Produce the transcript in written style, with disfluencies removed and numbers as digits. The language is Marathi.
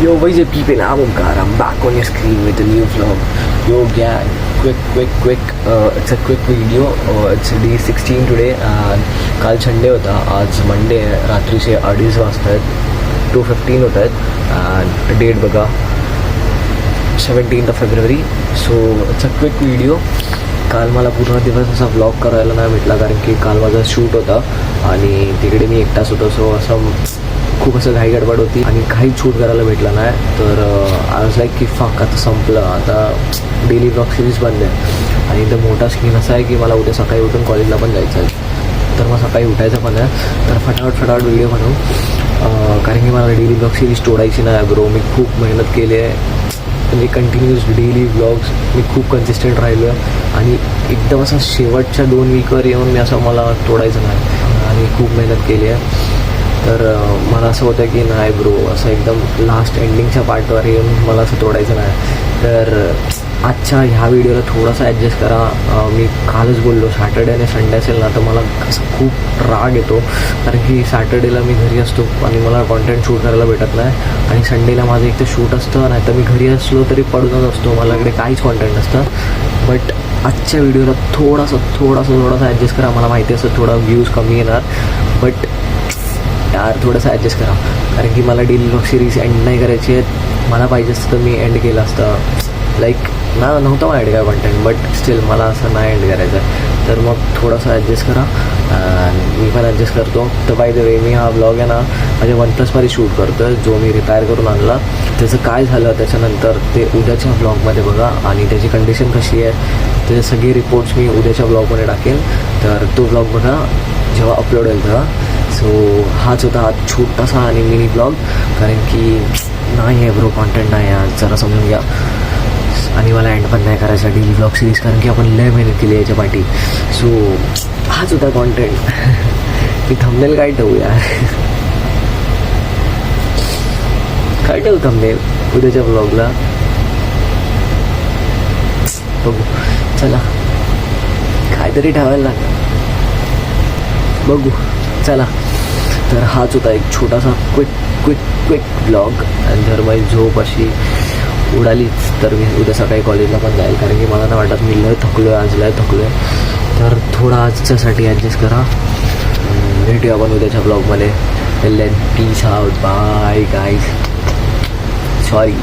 Yo, what is up people, I'm Omkar, I'm back on your screen with a new vlog. Yo gang, quick, it's a quick video, it's day 16 today and काल संडे होता, आज मंडे आहे, रात्रीचे 2:30 वाजता आहेत, 2:15 होत आहेत and डेट बघा 17th of February. So it's a quick video. काल मला पूर्ण दिवस असा व्लॉग करायला नाही भेटला कारण की काल माझा शूट होता आणि तिकडे मी एकटाच होतो. सो असं खूप असं घाई गडबड होती आणि काहीच शूट करायला भेटला नाही. तर आय वॉज लाईक की फक आता संपलं, आता डेली ब्लॉग सिरीज बंद आहे. आणि इथं मोठा स्क्रीन असा आहे की मला उद्या सकाळी उठून कॉलेजला पण जायचं आहे, तर मग सकाळी उठायचं पण आहे. तर फटाफट व्हिडिओ बनवू कारण की मला डेली ब्लॉग सिरीज तोडायची नाही ब्रो. मी खूप मेहनत केली आहे, म्हणजे कंटिन्युअस डेली व्लॉग्स मी खूप कन्सिस्टंट राहिलो आहे आणि एकदम असं शेवटच्या 2 वीकवर येऊन मी असं मला तोडायचं नाही आणि खूप मेहनत केली आहे. तर मला असं होतं की नाही ब्रो, असं एकदम लास्ट एंडिंगच्या पार्टवर येऊन मला असं तोडायचं नाही. तर आजच्या ह्या व्हिडिओला थोडासा ॲडजस्ट करा. मी कालच बोललो सॅटर्डे आणि संडे असेल ना तर मला असं खूप राग येतो कारण की सॅटर्डेला मी घरी असतो आणि मला कॉन्टेंट शूट करायला भेटत नाही आणि संडेला माझं एक तर शूट असतं, नाही तर मी घरी असलो तरी पडूनच असतो, माझ्याकडे काहीच कॉन्टेंट नसतं. बट आजच्या व्हिडिओला थोडासा ॲडजस्ट करा. मला माहिती असं थोडा व्ह्यूज कमी येणार, बट यार थोडंसं ॲडजस्ट करा कारण की मला डेली ब्लॉग सिरीज एंड नाही करायची आहेत. मला पाहिजे असतं तर मी एंड केलं असतं, लाईक नव्हतं माझ्याकडे काय कॉन्टेंट, बट स्टील मला असं नाही एंड करायचं आहे. तर मग थोडंसं ॲडजस्ट करा, मी पण ॲडजस्ट करतो. तर बाय द वे मी हा ब्लॉग आहे ना माझ्या OnePlusमध्ये शूट करतो, जो मी रिपेअर करून आणला. त्याचं काय झालं त्याच्यानंतर ते उद्याच्या ब्लॉगमध्ये बघा आणि त्याची कंडिशन कशी आहे त्याचे सगळे रिपोर्ट्स मी उद्याच्या ब्लॉगमध्ये टाकेन. तर तो ब्लॉग बघा जेव्हा अपलोड होईल तेव्हा. सो हाच होता हा छोटासा आणि मिनी ब्लॉग कारण की नाही आहे ब्रो कॉन्टेंट नाही आहे, जरा समजून घ्या. आणि मला एंड पण नाही करायचा डेली ब्लॉग सिरीज कारण की आपण लय मेहनत केली याच्या पाठी. सो हाच होता कॉन्टेंट. मी थंबनेल काय ठेवू यार, काय ठेवू थंबनेल उद्याच्या ब्लॉगला बघू. चला काहीतरी ठेवायला लागतं, बघू चला. तर हाच होता एक छोटासा क्विक ब्लॉग. आणि जर माझी झोप अशी उडालीच तर मी उद्या सकाळी कॉलेजला पण जाईल कारण की मला नाही वाटत मी लय थकलो आहे, आज लय थकलो आहे. तर थोडा आजच्यासाठी ॲडजस्ट करा. भेटूया आपण उद्याच्या ब्लॉगमध्ये. Peace out, bye guys. Sorry.